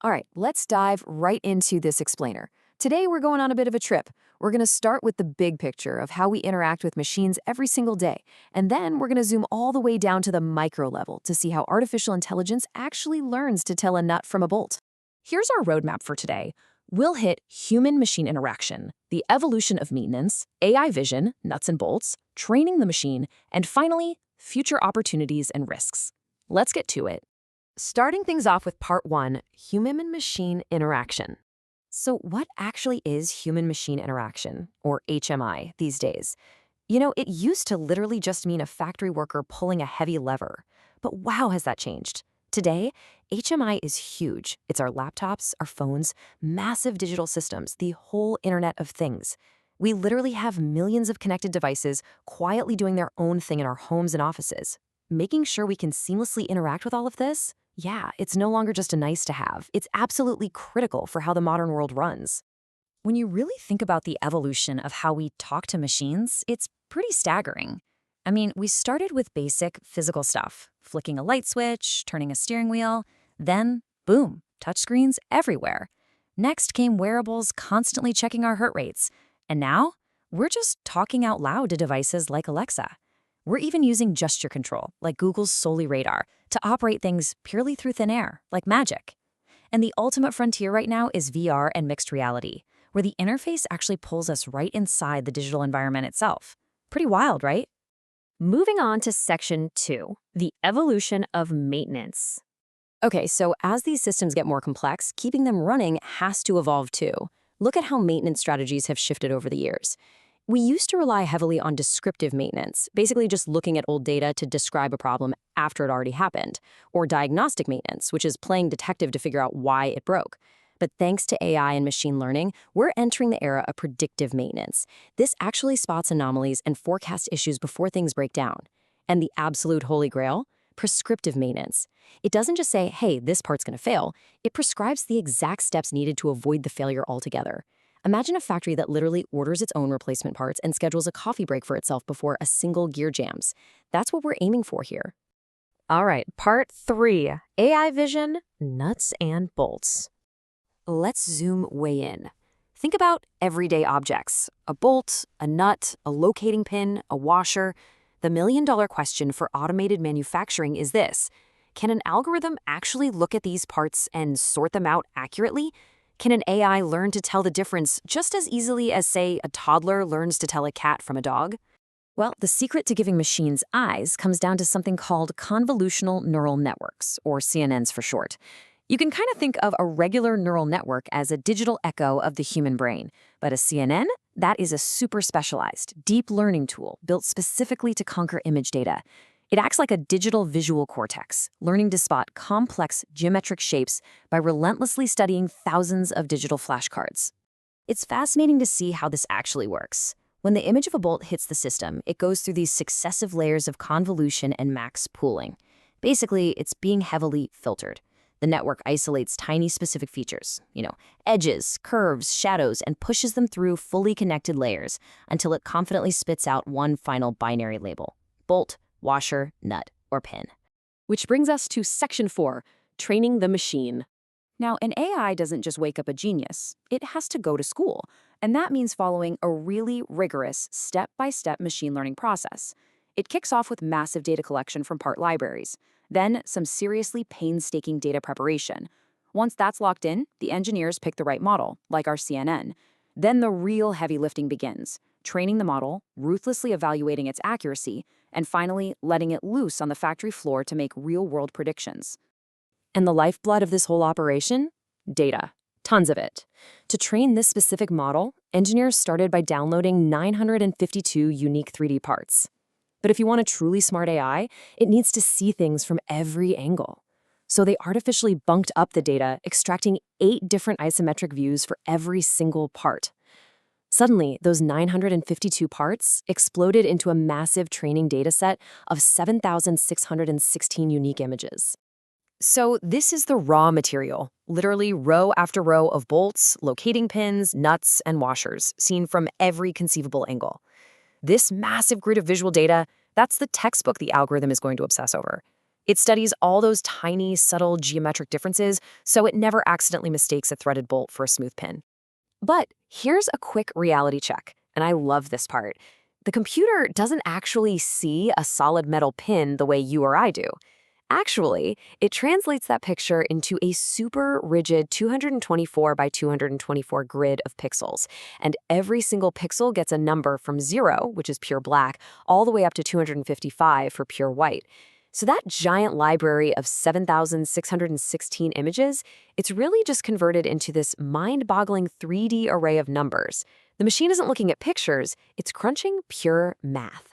All right, let's dive right into this explainer. Today, we're going on a bit of a trip. We're going to start with the big picture of how we interact with machines every single day, and then we're going to zoom all the way down to the micro level to see how artificial intelligence actually learns to tell a nut from a bolt. Here's our roadmap for today. We'll hit human-machine interaction, the evolution of maintenance, AI vision, nuts and bolts, training the machine, and finally, future opportunities and risks. Let's get to it. Starting things off with part one, human and machine interaction. So what actually is human-machine interaction, or HMI, these days? You know, it used to literally just mean a factory worker pulling a heavy lever. But wow, has that changed. Today, HMI is huge. It's our laptops, our phones, massive digital systems, the whole Internet of Things. We literally have millions of connected devices quietly doing their own thing in our homes and offices. Making sure we can seamlessly interact with all of this? Yeah, it's no longer just a nice to have. It's absolutely critical for how the modern world runs. When you really think about the evolution of how we talk to machines, it's pretty staggering. I mean, we started with basic physical stuff, flicking a light switch, turning a steering wheel, then, boom, touchscreens everywhere. Next came wearables constantly checking our heart rates. And now, we're just talking out loud to devices like Alexa. We're even using gesture control, like Google's Soli Radar, to operate things purely through thin air, like magic. And the ultimate frontier right now is VR and mixed reality, where the interface actually pulls us right inside the digital environment itself. Pretty wild, right? Moving on to section 2, the evolution of maintenance. Okay, so as these systems get more complex, keeping them running has to evolve too. Look at how maintenance strategies have shifted over the years. We used to rely heavily on descriptive maintenance, basically just looking at old data to describe a problem after it already happened, or diagnostic maintenance, which is playing detective to figure out why it broke. But thanks to AI and machine learning, we're entering the era of predictive maintenance. This actually spots anomalies and forecasts issues before things break down. And the absolute holy grail? Prescriptive maintenance. It doesn't just say, hey, this part's going to fail. It prescribes the exact steps needed to avoid the failure altogether. Imagine a factory that literally orders its own replacement parts and schedules a coffee break for itself before a single gear jams. That's what we're aiming for here. All right, part 3, AI vision, nuts and bolts. Let's zoom way in. Think about everyday objects. A bolt, a nut, a locating pin, a washer. The million-dollar question for automated manufacturing is this: can an algorithm actually look at these parts and sort them out accurately? Can an AI learn to tell the difference just as easily as, say, a toddler learns to tell a cat from a dog? Well, the secret to giving machines eyes comes down to something called convolutional neural networks, or CNNs for short. You can kind of think of a regular neural network as a digital echo of the human brain, but a CNN, that is a super specialized, deep learning tool built specifically to conquer image data. It acts like a digital visual cortex, learning to spot complex geometric shapes by relentlessly studying thousands of digital flashcards. It's fascinating to see how this actually works. When the image of a bolt hits the system, it goes through these successive layers of convolution and max pooling. Basically, it's being heavily filtered. The network isolates tiny specific features, edges, curves, shadows, and pushes them through fully connected layers until it confidently spits out one final binary label: bolt, washer, nut, or pin. Which brings us to section 4, training the machine. Now, an AI doesn't just wake up a genius. It has to go to school, and that means following a really rigorous step-by-step machine learning process. It kicks off with massive data collection from part libraries, then some seriously painstaking data preparation. Once that's locked in, the engineers pick the right model, like our CNN. Then the real heavy lifting begins, training the model, ruthlessly evaluating its accuracy, and finally letting it loose on the factory floor to make real-world predictions. And the lifeblood of this whole operation? Data. Tons of it. To train this specific model, engineers started by downloading 952 unique 3D parts. But if you want a truly smart AI, it needs to see things from every angle. So they artificially bunked up the data, extracting 8 different isometric views for every single part. Suddenly, those 952 parts exploded into a massive training dataset of 7,616 unique images. So this is the raw material, literally row after row of bolts, locating pins, nuts, and washers, seen from every conceivable angle. This massive grid of visual data, that's the textbook the algorithm is going to obsess over. It studies all those tiny, subtle geometric differences so it never accidentally mistakes a threaded bolt for a smooth pin. But here's a quick reality check, and I love this part. The computer doesn't actually see a solid metal pin the way you or I do. Actually, it translates that picture into a super rigid 224 by 224 grid of pixels, and every single pixel gets a number from 0, which is pure black, all the way up to 255 for pure white. So that giant library of 7,616 images, it's really just converted into this mind-boggling 3D array of numbers. The machine isn't looking at pictures, it's crunching pure math.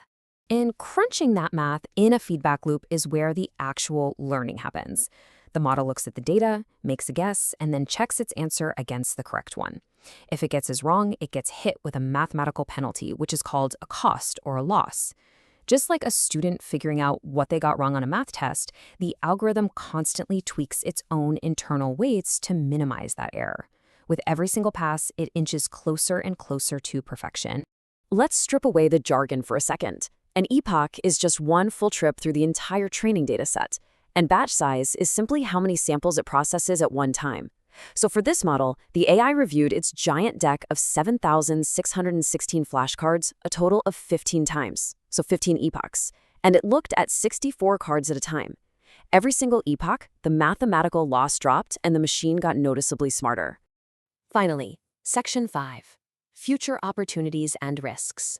And crunching that math in a feedback loop is where the actual learning happens. The model looks at the data, makes a guess, and then checks its answer against the correct one. If it guesses wrong, it gets hit with a mathematical penalty, which is called a cost or a loss. Just like a student figuring out what they got wrong on a math test, the algorithm constantly tweaks its own internal weights to minimize that error. With every single pass, it inches closer and closer to perfection. Let's strip away the jargon for a second. An epoch is just one full trip through the entire training data set, and batch size is simply how many samples it processes at one time. So for this model, the AI reviewed its giant deck of 7,616 flashcards a total of 15 times, so 15 epochs, and it looked at 64 cards at a time. Every single epoch, the mathematical loss dropped and the machine got noticeably smarter. Finally, Section 5, Future Opportunities and Risks.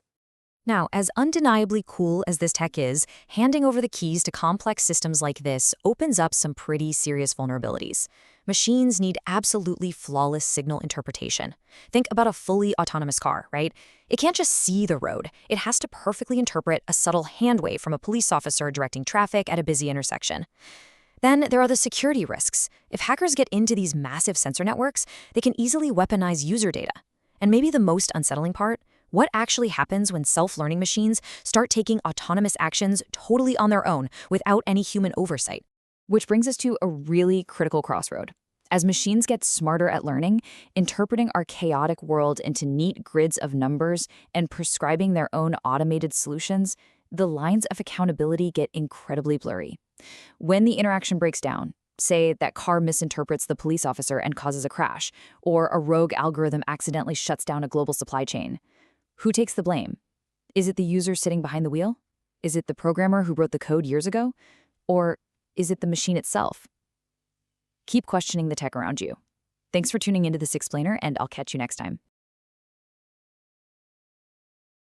Now, as undeniably cool as this tech is, handing over the keys to complex systems like this opens up some pretty serious vulnerabilities. Machines need absolutely flawless signal interpretation. Think about a fully autonomous car, right? It can't just see the road. It has to perfectly interpret a subtle hand wave from a police officer directing traffic at a busy intersection. Then there are the security risks. If hackers get into these massive sensor networks, they can easily weaponize user data. And maybe the most unsettling part, what actually happens when self-learning machines start taking autonomous actions totally on their own without any human oversight? Which brings us to a really critical crossroad. As machines get smarter at learning, interpreting our chaotic world into neat grids of numbers and prescribing their own automated solutions, the lines of accountability get incredibly blurry. When the interaction breaks down, say that car misinterprets the police officer and causes a crash, or a rogue algorithm accidentally shuts down a global supply chain, who takes the blame? Is it the user sitting behind the wheel? Is it the programmer who wrote the code years ago? Or is it the machine itself? Keep questioning the tech around you. Thanks for tuning into this explainer, and I'll catch you next time.